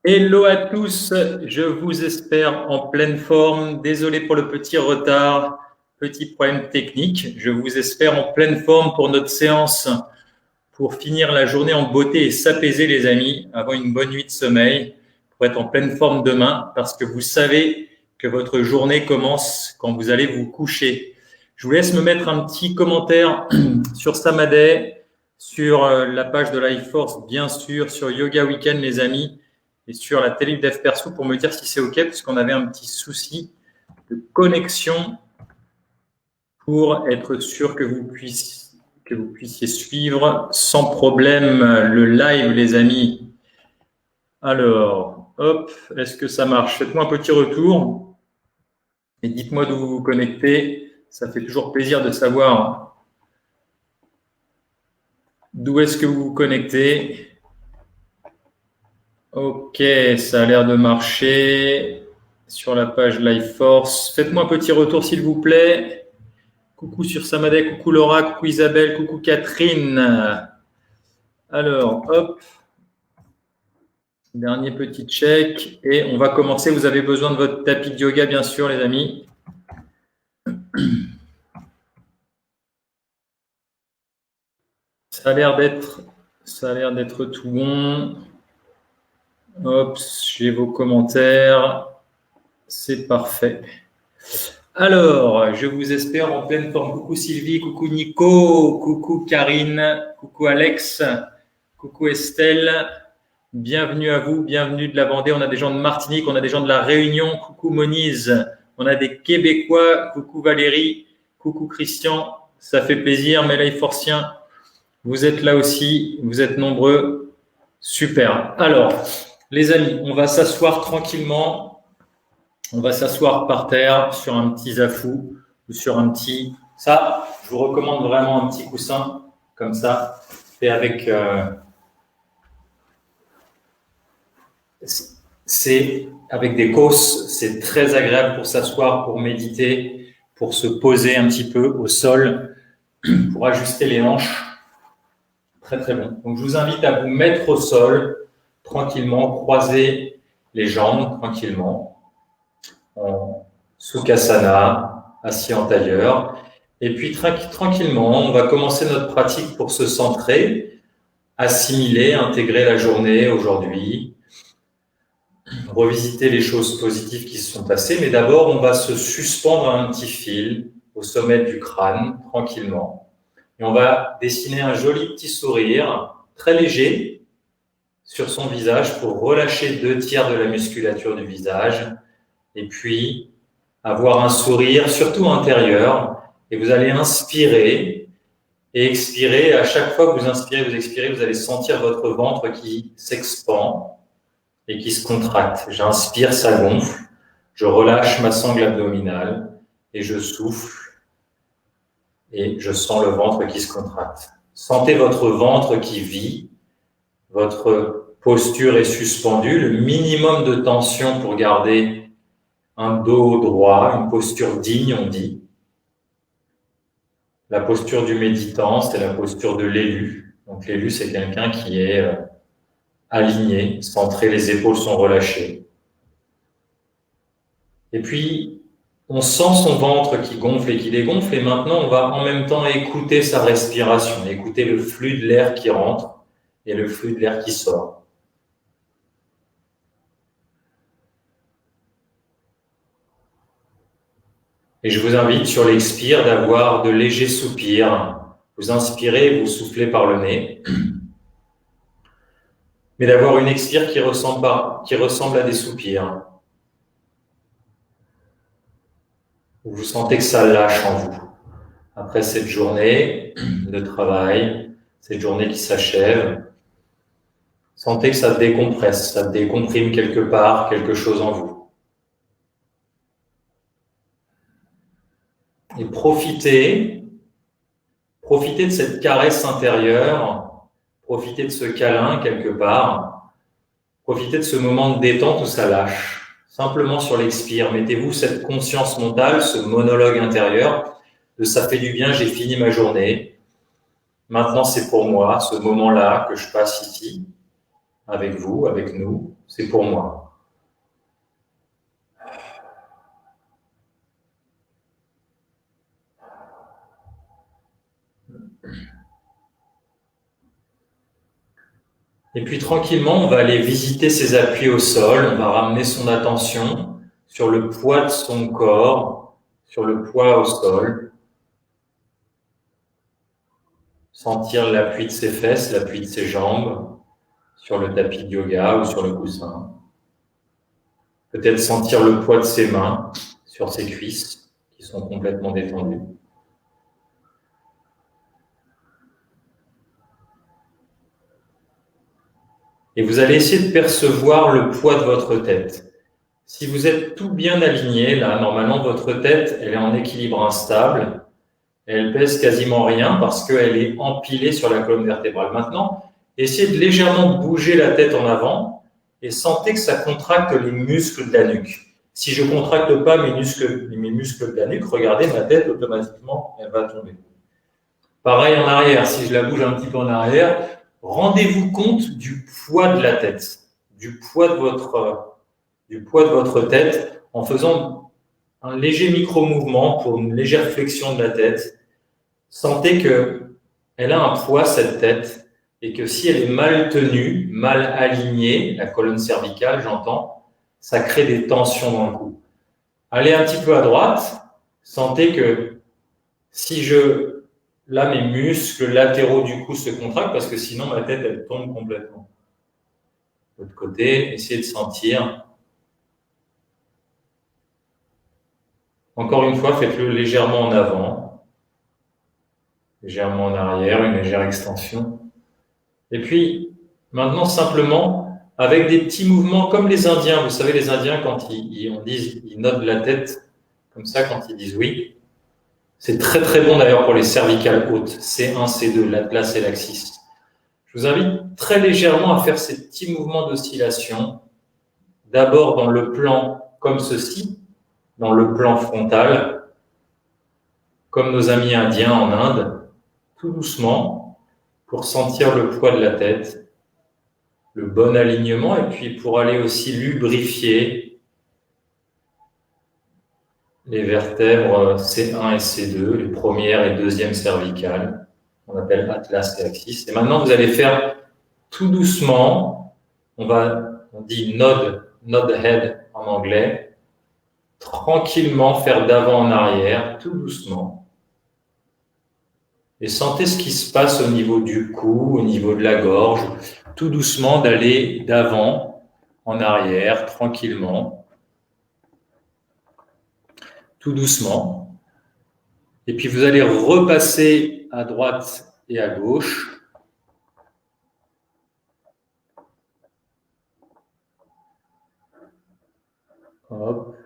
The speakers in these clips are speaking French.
Hello à tous, je vous espère en pleine forme. Désolé pour le petit retard, petit problème technique. Je vous espère en pleine forme pour notre séance pour finir la journée en beauté et s'apaiser les amis, avoir une bonne nuit de sommeil, pour être en pleine forme demain, parce que vous savez que votre journée commence quand vous allez vous coucher. Je vous laisse me mettre un petit commentaire sur Samadhi, sur la page de Life Force, bien sûr, sur Yoga Weekend les amis, et sur la télé d'Ef Perso pour me dire si c'est OK, puisqu'on avait un petit souci de connexion pour être sûr que vous puissiez suivre sans problème le live, les amis. Alors, hop, est-ce que ça marche? Faites-moi un petit retour et dites-moi d'où vous vous connectez. Ça fait toujours plaisir de savoir d'où est-ce que vous vous connectez. Ok, ça a l'air de marcher sur la page Life Force. Faites-moi un petit retour, s'il vous plaît. Coucou sur Samadhi, coucou Laura, coucou Isabelle, coucou Catherine. Alors, hop. Dernier petit check. Et on va commencer. Vous avez besoin de votre tapis de yoga, bien sûr, les amis. Ça a l'air d'être tout bon. Hop, j'ai vos commentaires. C'est parfait. Alors, je vous espère en pleine forme. Coucou Sylvie, coucou Nico, coucou Karine, coucou Alex, coucou Estelle. Bienvenue à vous, bienvenue de la Vendée. On a des gens de Martinique, on a des gens de la Réunion. Coucou Monize, on a des Québécois. Coucou Valérie, coucou Christian. Ça fait plaisir, mes Life-Forciens. Vous êtes là aussi, vous êtes nombreux. Super. Alors, les amis, on va s'asseoir tranquillement. On va s'asseoir par terre sur un petit zafou ou sur un petit… Ça, je vous recommande vraiment un petit coussin comme ça, fait avec… c'est avec des cosses, c'est très agréable pour s'asseoir, pour méditer, pour se poser un petit peu au sol, pour ajuster les hanches. Très, très bon. Donc, je vous invite à vous mettre au sol tranquillement, croiser les jambes tranquillement, en Sukhasana, assis en tailleur. Et puis, tranquillement, on va commencer notre pratique pour se centrer, assimiler, intégrer la journée aujourd'hui, revisiter les choses positives qui se sont passées. Mais d'abord, on va se suspendre à un petit fil au sommet du crâne, tranquillement. Et on va dessiner un joli petit sourire, très léger, sur son visage pour relâcher 2/3 de la musculature du visage. Et puis, avoir un sourire, surtout intérieur. Et vous allez inspirer et expirer. À chaque fois que vous inspirez, vous expirez, vous allez sentir votre ventre qui s'expand et qui se contracte. J'inspire, ça gonfle. Je relâche ma sangle abdominale et je souffle. Et je sens le ventre qui se contracte. Sentez votre ventre qui vit. Votre posture est suspendue. Le minimum de tension pour garder un dos droit, une posture digne, on dit. La posture du méditant, c'est la posture de l'élu. Donc l'élu, c'est quelqu'un qui est aligné, centré, les épaules sont relâchées. Et puis, on sent son ventre qui gonfle et qui dégonfle, et maintenant, on va en même temps écouter sa respiration, écouter le flux de l'air qui rentre et le flux de l'air qui sort. Et je vous invite sur l'expire d'avoir de légers soupirs. Vous inspirez, vous soufflez par le nez. Mais d'avoir une expire qui ressemble à des soupirs. Vous sentez que ça lâche en vous. Après cette journée de travail, cette journée qui s'achève, sentez que ça décompresse, ça décomprime quelque part, quelque chose en vous. Et profitez de cette caresse intérieure, profitez de ce câlin quelque part, profitez de ce moment de détente où ça lâche. Simplement sur l'expire, mettez-vous cette conscience mentale, ce monologue intérieur de ça fait du bien, j'ai fini ma journée. Maintenant, c'est pour moi, ce moment-là que je passe ici. avec vous, avec nous, c'est pour moi. Et puis tranquillement, on va aller visiter ses appuis au sol, on va ramener son attention sur le poids de son corps, sur le poids au sol. Sentir l'appui de ses fesses, l'appui de ses jambes sur le tapis de yoga ou sur le coussin. Peut-être sentir le poids de ses mains sur ses cuisses qui sont complètement détendues. Et vous allez essayer de percevoir le poids de votre tête. Si vous êtes tout bien aligné, là, normalement, votre tête, elle est en équilibre instable. Elle pèse quasiment rien parce qu'elle est empilée sur la colonne vertébrale. Maintenant, essayez de légèrement bouger la tête en avant et sentez que ça contracte les muscles de la nuque. Si je contracte pas mes muscles de la nuque, regardez, ma tête, automatiquement, elle va tomber. Pareil en arrière, si je la bouge un petit peu en arrière, rendez-vous compte du poids de la tête, du poids de votre tête en faisant un léger micro-mouvement pour une légère flexion de la tête. Sentez qu'elle a un poids, cette tête, et que si elle est mal tenue, mal alignée, la colonne cervicale, j'entends, ça crée des tensions dans le cou. Allez un petit peu à droite, sentez que si là, mes muscles latéraux du cou se contractent parce que sinon ma tête, elle tombe complètement. De l'autre côté, essayez de sentir. Encore une fois, faites-le légèrement en avant, légèrement en arrière, une légère extension. Et puis, maintenant, simplement, avec des petits mouvements comme les Indiens. Vous savez, les Indiens, quand ils nodent la tête, comme ça, quand ils disent oui. C'est très, très bon d'ailleurs pour les cervicales hautes, C1, C2, l'atlas et l'axis. Je vous invite très légèrement à faire ces petits mouvements d'oscillation. D'abord dans le plan comme ceci, dans le plan frontal, comme nos amis indiens en Inde, tout doucement, pour sentir le poids de la tête, le bon alignement, et puis pour aller aussi lubrifier les vertèbres C1 et C2, les premières et deuxièmes cervicales, on appelle atlas et axis. Et maintenant, vous allez faire tout doucement, on dit nod head en anglais, tranquillement faire d'avant en arrière, tout doucement. Et sentez ce qui se passe au niveau du cou, au niveau de la gorge, tout doucement d'aller d'avant en arrière, tranquillement. Tout doucement. Et puis vous allez repasser à droite et à gauche. Hop.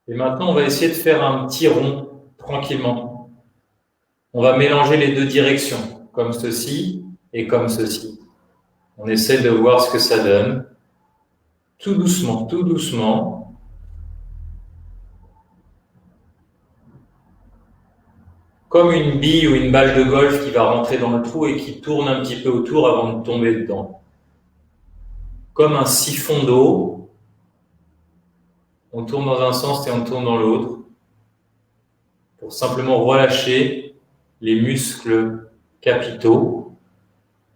Et maintenant, on va essayer de faire un petit rond tranquillement. On va mélanger les deux directions, comme ceci et comme ceci. On essaie de voir ce que ça donne. Tout doucement, tout doucement. Comme une bille ou une balle de golf qui va rentrer dans le trou et qui tourne un petit peu autour avant de tomber dedans. Comme un siphon d'eau. On tourne dans un sens et on tourne dans l'autre. Pour simplement relâcher les muscles capitaux,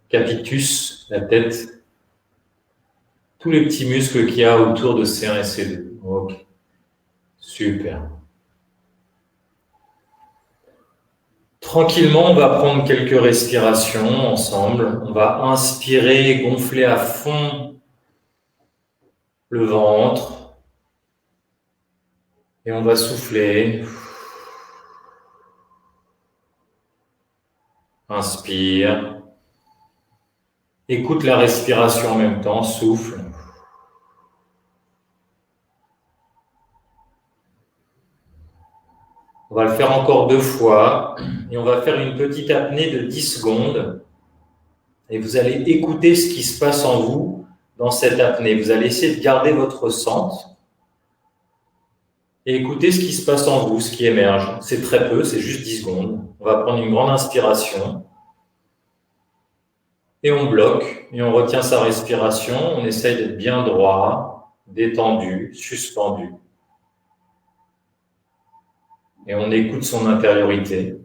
capitus, la tête, tous les petits muscles qu'il y a autour de C1 et C2. Ok, super. Tranquillement, on va prendre quelques respirations ensemble. On va inspirer, gonfler à fond le ventre. Et on va souffler. Inspire. Écoute la respiration en même temps, souffle. On va le faire encore 2 fois et on va faire une petite apnée de 10 secondes. Et vous allez écouter ce qui se passe en vous dans cette apnée. Vous allez essayer de garder votre centre et écouter ce qui se passe en vous, ce qui émerge. C'est très peu, c'est juste 10 secondes. On va prendre une grande inspiration. Et on bloque, et on retient sa respiration. On essaye d'être bien droit, détendu, suspendu. Et on écoute son intériorité,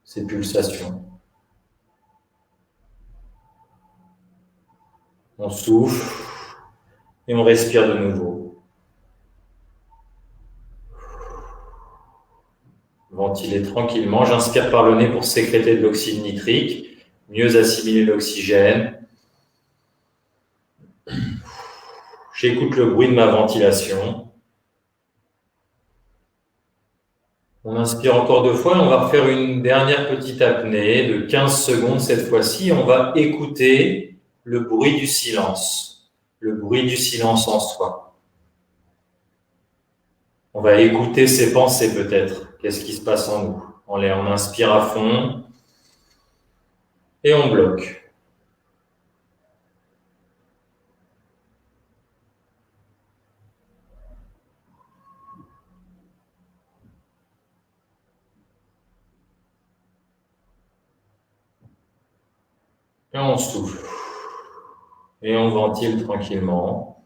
ses pulsations. On souffle et on respire de nouveau. Ventiler tranquillement. J'inspire par le nez pour sécréter de l'oxyde nitrique, mieux assimiler l'oxygène. J'écoute le bruit de ma ventilation. On inspire encore 2 fois et on va refaire une dernière petite apnée de 15 secondes cette fois-ci. On va écouter le bruit du silence, le bruit du silence en soi. On va écouter ses pensées peut-être. Qu'est-ce qui se passe en nous? On inspire à fond et on bloque. Et on souffle. Et on ventile tranquillement.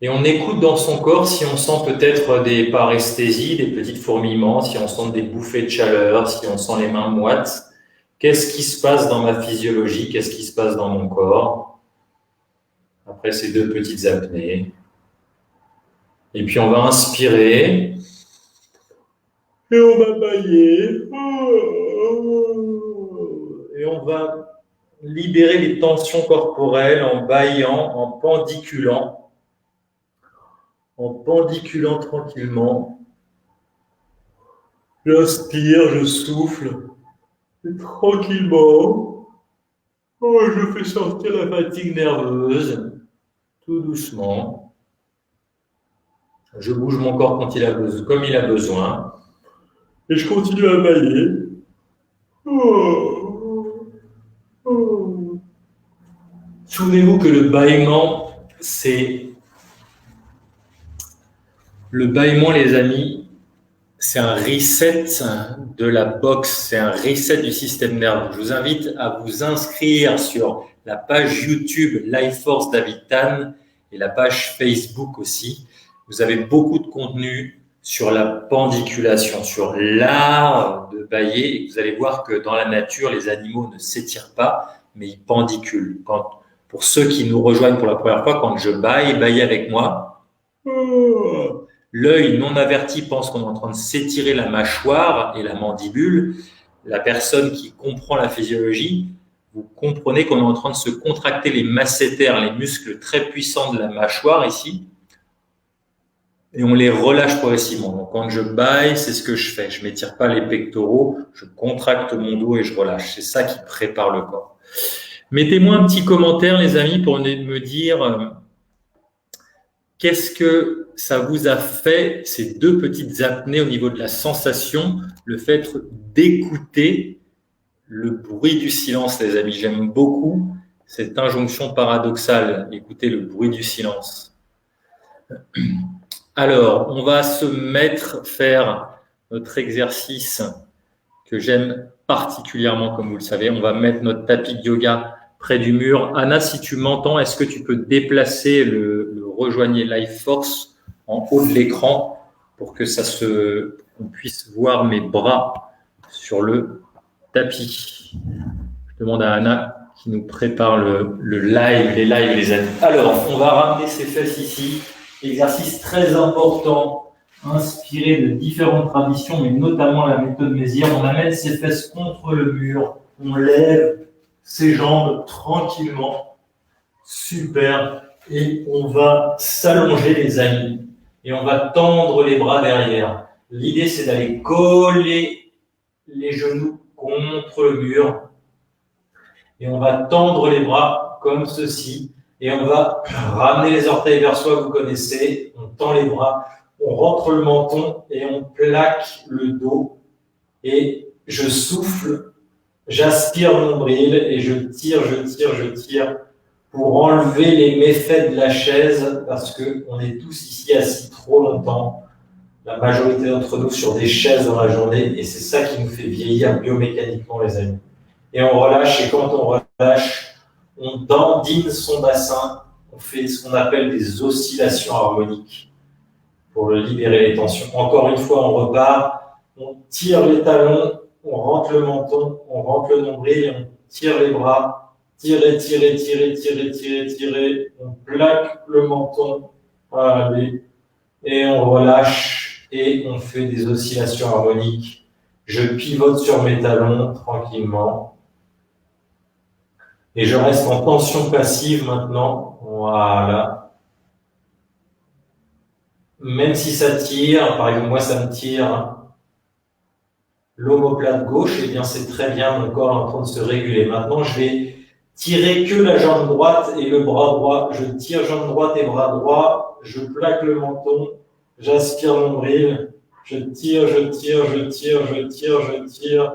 Et on écoute dans son corps si on sent peut-être des paresthésies, des petits fourmillements, si on sent des bouffées de chaleur, si on sent les mains moites. Qu'est-ce qui se passe dans ma physiologie? Qu'est-ce qui se passe dans mon corps? Après ces 2 petites apnées. Et puis on va inspirer. Et on va bailler. Et on va libérer les tensions corporelles en baillant, en pendiculant. En pendiculant tranquillement. J'inspire, je souffle. Et tranquillement. Je fais sortir la fatigue nerveuse. Tout doucement. Je bouge mon corps quand comme il a besoin. Et je continue à bailler. Souvenez-vous que le bâillement, les amis, c'est un reset de la boxe, c'est un reset du système nerveux. Je vous invite à vous inscrire sur la page YouTube Life Force David Tan et la page Facebook aussi. Vous avez beaucoup de contenu sur la pendiculation, sur l'art de bailler. Et vous allez voir que dans la nature, les animaux ne s'étirent pas, mais ils pendiculent. Pour ceux qui nous rejoignent pour la première fois, quand je baille avec moi. L'œil non averti pense qu'on est en train de s'étirer la mâchoire et la mandibule. La personne qui comprend la physiologie, vous comprenez qu'on est en train de se contracter les masséters, les muscles très puissants de la mâchoire ici. Et on les relâche progressivement. Donc, quand je baille, c'est ce que je fais. Je m'étire pas les pectoraux, je contracte mon dos et je relâche. C'est ça qui prépare le corps. Mettez-moi un petit commentaire, les amis, pour me dire qu'est-ce que ça vous a fait, ces 2 petites apnées au niveau de la sensation, le fait d'écouter le bruit du silence, les amis. J'aime beaucoup cette injonction paradoxale, écouter le bruit du silence. Alors, on va se faire notre exercice que j'aime particulièrement, comme vous le savez. On va mettre notre tapis de yoga près du mur. Anna, si tu m'entends, est-ce que tu peux déplacer le Rejoignez Life Force en haut de l'écran pour que qu'on puisse voir mes bras sur le tapis? Je demande à Anna qui nous prépare les lives, les amis. Alors, on va ramener ses fesses ici. Exercice très important, inspiré de différentes traditions, mais notamment la méthode Mézières. On amène ses fesses contre le mur, on lève ses jambes tranquillement. Super. Et on va s'allonger, les amis. Et on va tendre les bras derrière. L'idée, c'est d'aller coller les genoux contre le mur. Et on va tendre les bras comme ceci. Et on va ramener les orteils vers soi, vous connaissez. On tend les bras, on rentre le menton et on plaque le dos. Et je souffle, j'aspire mon nombril et je tire pour enlever les méfaits de la chaise parce qu'on est tous ici assis trop longtemps. La majorité d'entre nous sur des chaises dans la journée et c'est ça qui nous fait vieillir biomécaniquement, les amis. et on relâche. Et quand on relâche, on dandine son bassin. On fait ce qu'on appelle des oscillations harmoniques pour libérer les tensions. Encore une fois, on repart. On tire les talons, on rentre le menton, on rentre le nombril, et on tire les bras. Tirer, tirer, tirer, tirer, tirer, tirer. On plaque le menton. Allez. Et on relâche et on fait des oscillations harmoniques. Je pivote sur mes talons tranquillement. Et je reste en tension passive maintenant. Voilà. Même si ça tire, par exemple, moi ça me tire l'omoplate gauche, eh bien c'est très bien, mon corps est en train de se réguler. Maintenant, je vais tirer que la jambe droite et le bras droit. Je tire jambe droite et bras droit. Je plaque le menton. J'aspire nombril. Je tire, je tire, je tire, je tire, je tire.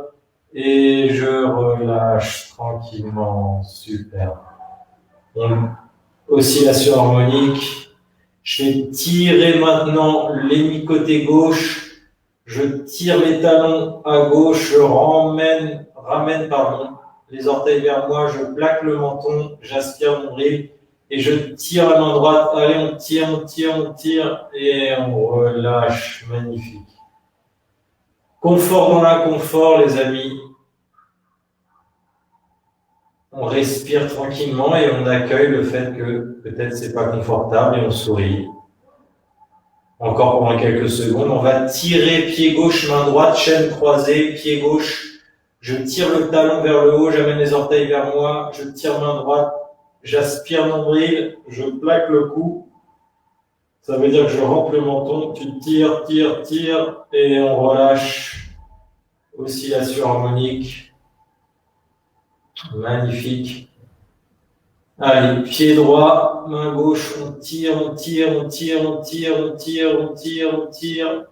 Et je relâche tranquillement. Super. Oscillation harmonique. Je vais tirer maintenant l'hémicoté gauche. Je tire les talons à gauche. Je ramène les orteils vers moi. Je plaque le menton. J'aspire nombril. Et je tire la main droite. Allez, on tire, on tire, on tire. Et on relâche. Magnifique. Confort dans l'inconfort, les amis. On respire tranquillement et on accueille le fait que peut-être c'est pas confortable et on sourit. Encore pendant quelques secondes, on va tirer pied gauche, main droite, chaîne croisée, pied gauche. Je tire le talon vers le haut, j'amène les orteils vers moi, je tire main droite, j'aspire nombril, je plaque le cou. Ça veut dire que je rentre le menton, tu tires, tires, tires et on relâche. Oscillation harmonique. Magnifique. Allez, pied droit, main gauche, on tire, on tire, on tire, on tire, on tire, on tire, on tire.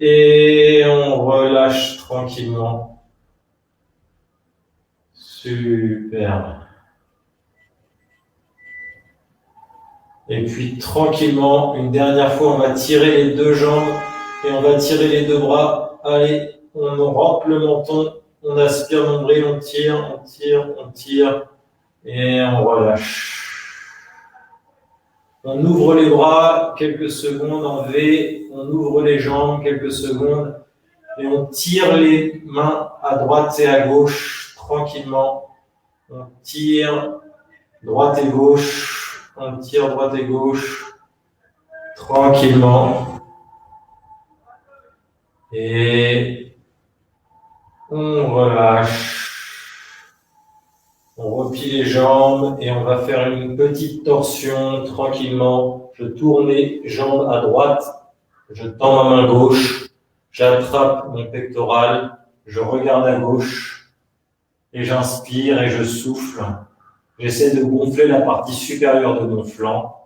Et on relâche tranquillement. Super. Et puis tranquillement, une dernière fois, on va tirer les deux jambes et on va tirer les deux bras. Allez, on rentre le menton, on aspire nombril, on tire, on tire, on tire. Et on relâche. On ouvre les bras quelques secondes en V, on ouvre les jambes quelques secondes et on tire les mains à droite et à gauche tranquillement. On tire droite et gauche, on tire droite et gauche tranquillement. Et on relâche. On replie les jambes et on va faire une petite torsion tranquillement. Je tourne les jambes à droite, je tends ma main gauche, j'attrape mon pectoral, je regarde à gauche et j'inspire et je souffle. J'essaie de gonfler la partie supérieure de mon flanc.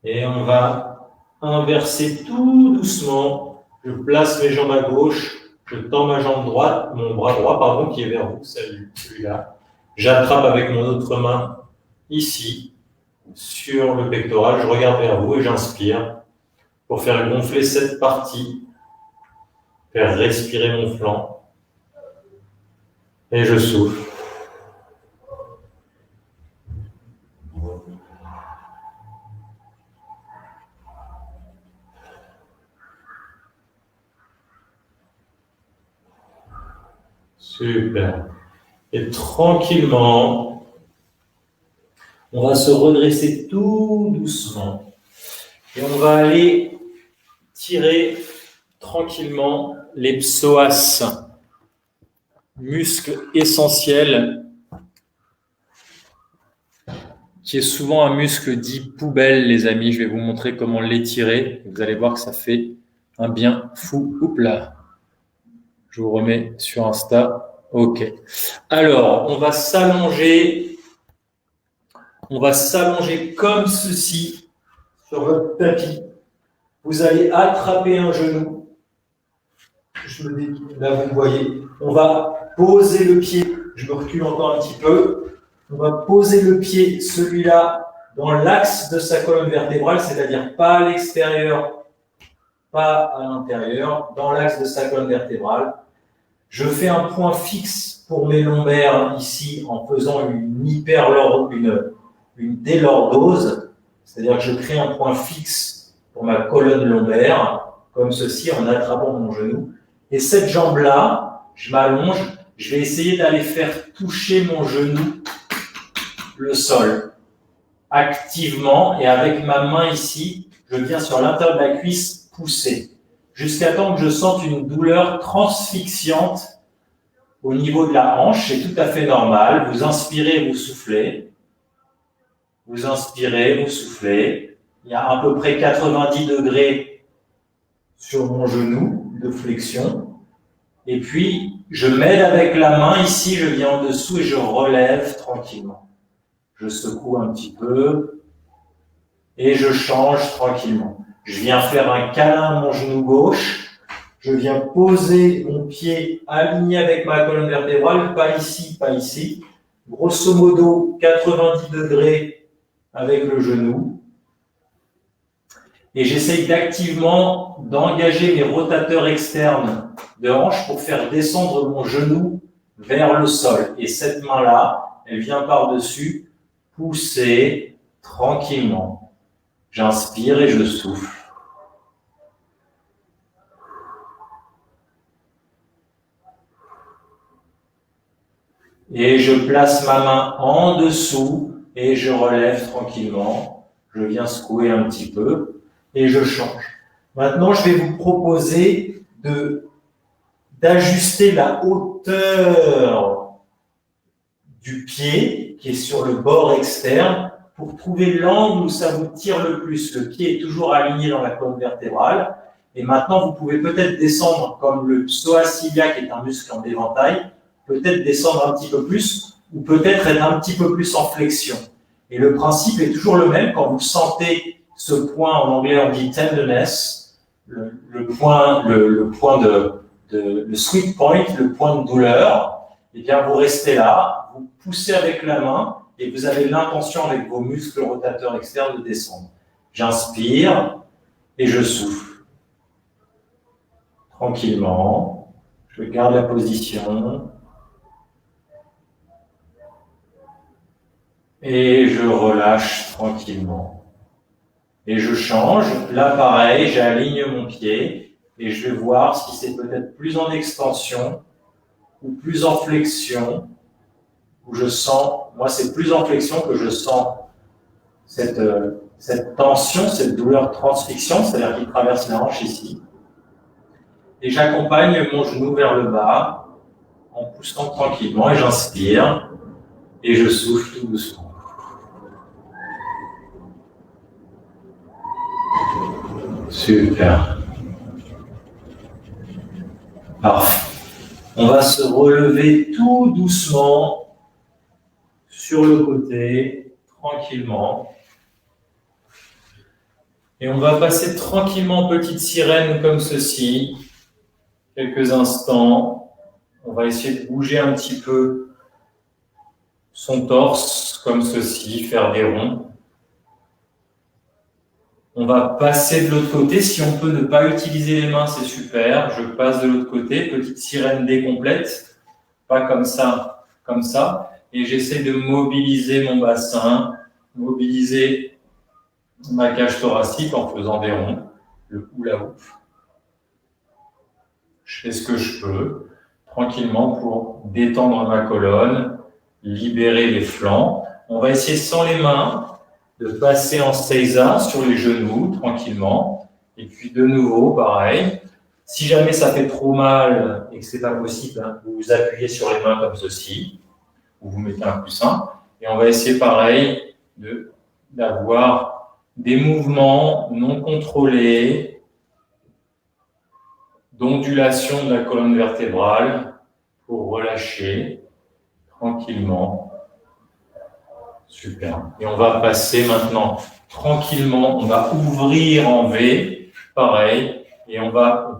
Et on va inverser tout doucement. Je place mes jambes à gauche, je tends ma jambe droite, mon bras droit, pardon, qui est vers vous, celui-là. J'attrape avec mon autre main ici, sur le pectoral, je regarde vers vous et j'inspire pour faire gonfler cette partie, faire respirer mon flanc. Et je souffle. Super. Et tranquillement, on va se redresser tout doucement. Et on va aller tirer tranquillement les psoas, muscle essentiel, qui est souvent un muscle dit poubelle, les amis. Je vais vous montrer comment l'étirer. Vous allez voir que ça fait un bien fou. Oups là. Je vous remets sur Insta. Ok. Alors, on va s'allonger. On va s'allonger comme ceci sur votre tapis. Vous allez attraper un genou. Je me détourne. Là, vous voyez. On va poser le pied. Je me recule encore un petit peu. On va poser le pied, celui-là, dans l'axe de sa colonne vertébrale, c'est-à-dire pas à l'extérieur, pas à l'intérieur, dans l'axe de sa colonne vertébrale. Je fais un point fixe pour mes lombaires ici en faisant une délordose, c'est-à-dire que je crée un point fixe pour ma colonne lombaire, comme ceci, en attrapant mon genou. Et cette jambe-là, je m'allonge, je vais essayer d'aller faire toucher mon genou le sol activement, et avec ma main ici, je viens sur l'intérieur de la cuisse pousser, jusqu'à temps que je sente une douleur transfixiante au niveau de la hanche. C'est tout à fait normal. Vous inspirez, vous soufflez. Vous inspirez, vous soufflez. Il y a à peu près 90 degrés sur mon genou de flexion. Et puis, je m'aide avec la main ici, je viens en dessous et je relève tranquillement. Je secoue un petit peu et je change tranquillement. Je viens faire un câlin à mon genou gauche. Je viens poser mon pied aligné avec ma colonne vertébrale, pas ici, pas ici. Grosso modo, 90 degrés avec le genou. Et j'essaye d'engager mes rotateurs externes de hanche pour faire descendre mon genou vers le sol. Et cette main-là, elle vient par-dessus pousser tranquillement. J'inspire et je souffle. Et je place ma main en dessous et je relève tranquillement. Je viens secouer un petit peu et je change. Maintenant, je vais vous proposer d'ajuster la hauteur du pied qui est sur le bord externe pour trouver l'angle où ça vous tire le plus. Le pied est toujours aligné dans la colonne vertébrale. Et maintenant, vous pouvez peut-être descendre comme le psoas iliaque est un muscle en éventail, peut-être descendre un petit peu plus ou peut-être être un petit peu plus en flexion. Et le principe est toujours le même. Quand vous sentez ce point, en anglais on dit tenderness, le sweet point, le point de douleur, eh bien vous restez là, vous poussez avec la main et vous avez l'intention avec vos muscles rotateurs externes de descendre. J'inspire et je souffle. Tranquillement, je garde la position. Et je relâche tranquillement. Et je change. Là, pareil, j'aligne mon pied et je vais voir si c'est peut-être plus en extension ou plus en flexion, où je sens, moi c'est plus en flexion que je sens cette tension, cette douleur transfixion, c'est-à-dire qui traverse la hanche ici. Et j'accompagne mon genou vers le bas en poussant tranquillement et j'inspire et je souffle tout doucement. Super. Parfait. On va se relever tout doucement sur le côté, tranquillement. Et on va passer tranquillement en petite sirène comme ceci. Quelques instants. On va essayer de bouger un petit peu son torse comme ceci, faire des ronds. On va passer de l'autre côté. Si on peut ne pas utiliser les mains, c'est super. Je passe de l'autre côté. Petite sirène décomplète. Pas comme ça, comme ça. Et j'essaie de mobiliser mon bassin, mobiliser ma cage thoracique en faisant des ronds, le hula hoop. Je fais ce que je peux, tranquillement, pour détendre ma colonne, libérer les flancs. On va essayer sans les mains de passer en seiza sur les genoux, tranquillement. Et puis de nouveau, pareil. Si jamais ça fait trop mal et que c'est pas possible, hein, vous vous appuyez sur les mains comme ceci, ou vous mettez un coussin. Et on va essayer, pareil, d'avoir des mouvements non contrôlés, d'ondulation de la colonne vertébrale pour relâcher tranquillement. Super. Et on va passer maintenant tranquillement, on va ouvrir en V, pareil, et on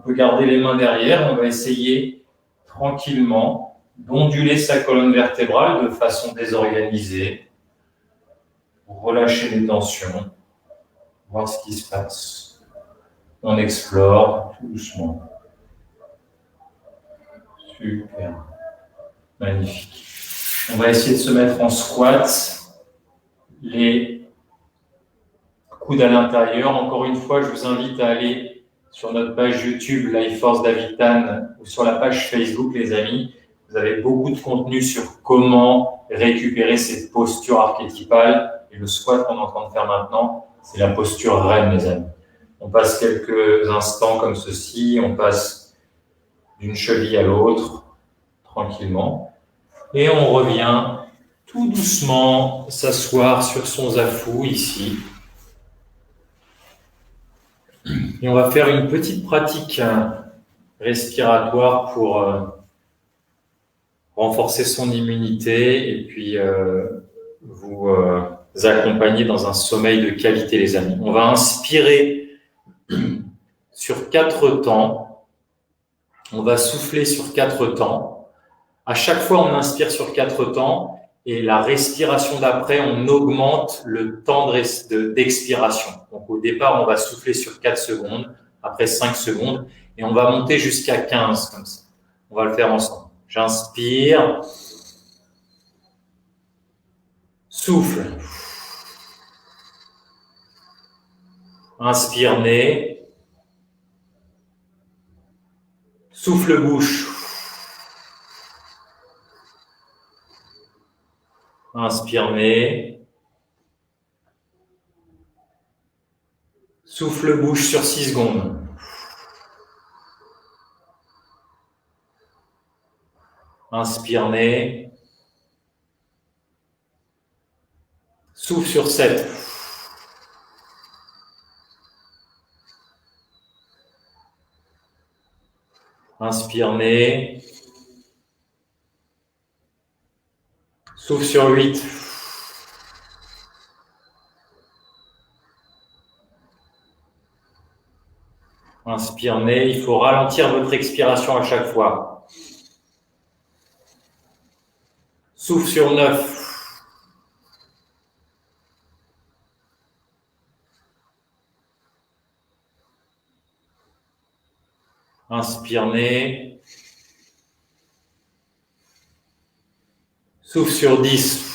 peut garder les mains derrière, on va essayer tranquillement d'onduler sa colonne vertébrale de façon désorganisée, relâcher les tensions, voir ce qui se passe. On explore tout doucement. Super. Magnifique. On va essayer de se mettre en squat, les coudes à l'intérieur. Encore une fois, je vous invite à aller sur notre page YouTube Life Force David Tan ou sur la page Facebook, les amis. Vous avez beaucoup de contenu sur comment récupérer cette posture archétypale. Et le squat qu'on est en train de faire maintenant, c'est la posture reine, les amis. On passe quelques instants comme ceci, on passe d'une cheville à l'autre, tranquillement. Et on revient tout doucement s'asseoir sur son zafou ici. Et on va faire une petite pratique respiratoire pour renforcer son immunité et puis vous accompagner dans un sommeil de qualité, les amis. On va inspirer sur 4 temps. On va souffler sur 4 temps. À chaque fois, on inspire sur 4 temps et la respiration d'après, on augmente le temps d'expiration. Donc, au départ, on va souffler sur 4 secondes, après 5 secondes et on va monter jusqu'à 15 comme ça. On va le faire ensemble. J'inspire. Souffle. Inspire nez. Souffle bouche. Inspire nez. Souffle bouche sur 6 secondes. Inspire nez. Souffle sur 7. Inspire nez. Souffle sur 8. Inspire nez. Il faut ralentir votre expiration à chaque fois. Souffle sur 9. Inspire nez. Souffle sur 10.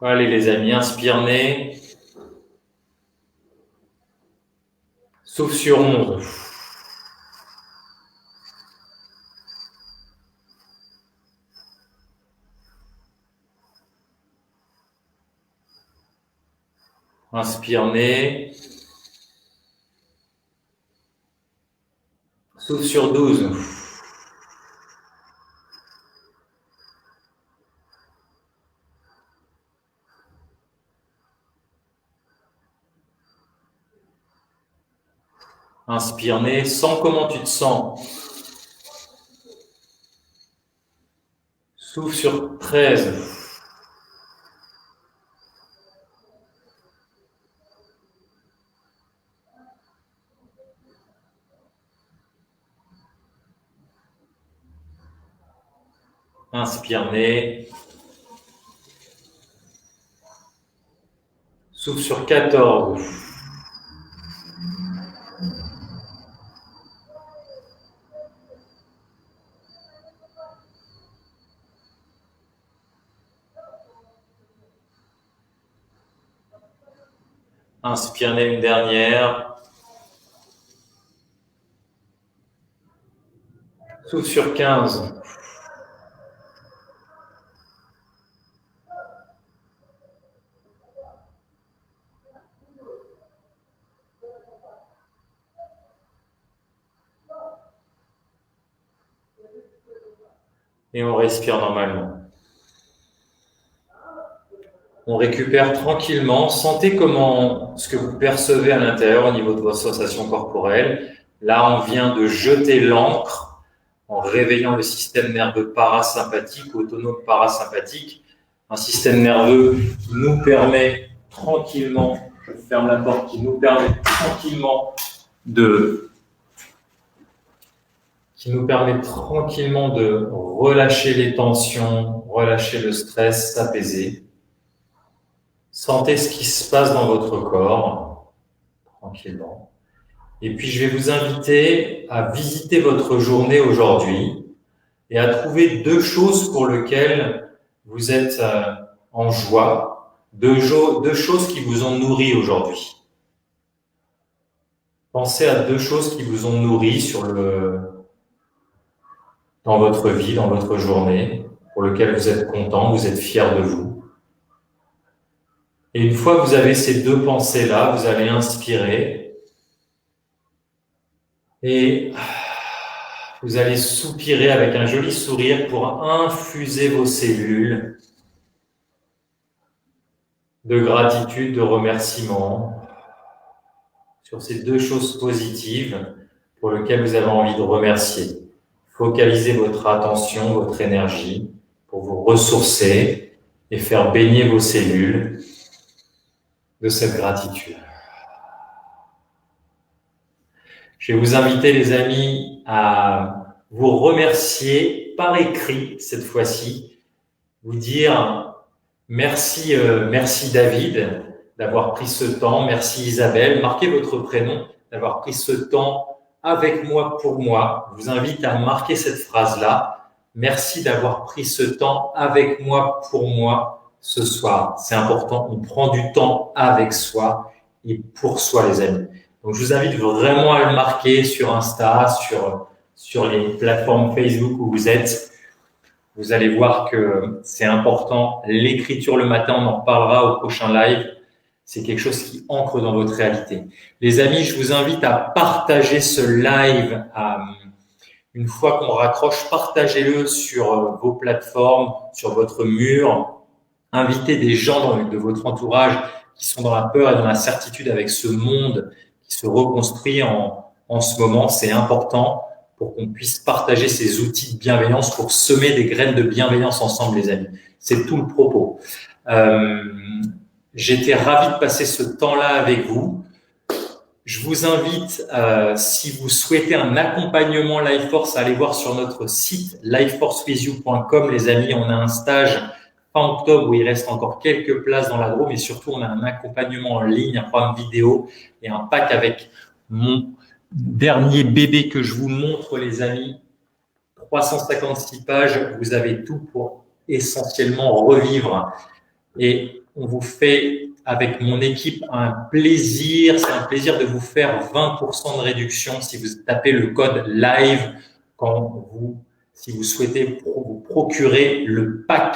Allez les amis, inspire nez. Souffle sur 11. Inspire nez. Souffle sur 12. Inspire nez, sens comment tu te sens. Souffle sur 13. Inspire nez. Souffle sur 14. Inspire nez une dernière. Souffle sur 15. Et on respire normalement. On récupère tranquillement. Sentez comment ce que vous percevez à l'intérieur au niveau de vos sensations corporelles. Là, on vient de jeter l'ancre en réveillant le système nerveux parasympathique, autonome parasympathique, un système nerveux qui nous permet tranquillement Je ferme la porte qui nous permet tranquillement de relâcher les tensions, relâcher le stress, s'apaiser. Sentez ce qui se passe dans votre corps, tranquillement. Et puis, je vais vous inviter à visiter votre journée aujourd'hui et à trouver 2 choses pour lesquelles vous êtes en joie, 2 choses qui vous ont nourri aujourd'hui. Pensez à 2 choses qui vous ont nourri dans votre vie, dans votre journée, pour lesquelles vous êtes content, vous êtes fier de vous. Et une fois que vous avez ces 2 pensées-là, vous allez inspirer et vous allez soupirer avec un joli sourire pour infuser vos cellules de gratitude, de remerciement sur ces 2 choses positives pour lesquelles vous avez envie de remercier. Focalisez votre attention, votre énergie pour vous ressourcer et faire baigner vos cellules de cette gratitude. Je vais vous inviter, les amis, à vous remercier par écrit cette fois-ci, vous dire merci, merci David d'avoir pris ce temps, merci Isabelle, marquez votre prénom, d'avoir pris ce temps avec moi pour moi. Je vous invite à marquer cette phrase-là. Merci d'avoir pris ce temps avec moi pour moi ce soir. C'est important, on prend du temps avec soi et pour soi, les amis. Donc, je vous invite vraiment à le marquer sur Insta, sur les plateformes Facebook où vous êtes. Vous allez voir que c'est important. L'écriture le matin, on en reparlera au prochain live. C'est quelque chose qui ancre dans votre réalité. Les amis, je vous invite à partager ce live. Une fois qu'on raccroche, partagez-le sur vos plateformes, sur votre mur. Invitez des gens de votre entourage qui sont dans la peur et dans l'incertitude avec ce monde qui se reconstruit en ce moment. C'est important pour qu'on puisse partager ces outils de bienveillance pour semer des graines de bienveillance ensemble, les amis. C'est tout le propos. J'étais ravi de passer ce temps-là avec vous. Je vous invite, si vous souhaitez un accompagnement LifeForce, à aller voir sur notre site lifeforcewithyou.com. Les amis, on a un stage fin octobre où il reste encore quelques places dans l'agro, mais surtout, on a un accompagnement en ligne, un programme vidéo et un pack avec mon dernier bébé que je vous montre, les amis. 356 pages, vous avez tout pour essentiellement revivre. Et on vous fait, avec mon équipe, un plaisir. C'est un plaisir de vous faire 20% de réduction si vous tapez le code LIVE si vous souhaitez vous procurer le pack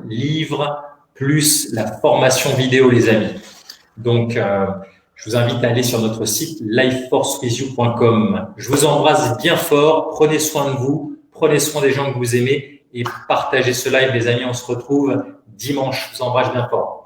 livre plus la formation vidéo, les amis. Donc, je vous invite à aller sur notre site lifeforcewithyou.com. Je vous embrasse bien fort. Prenez soin de vous. Prenez soin des gens que vous aimez et partagez ce live, les amis. On se retrouve dimanche. Je vous embrasse bien fort.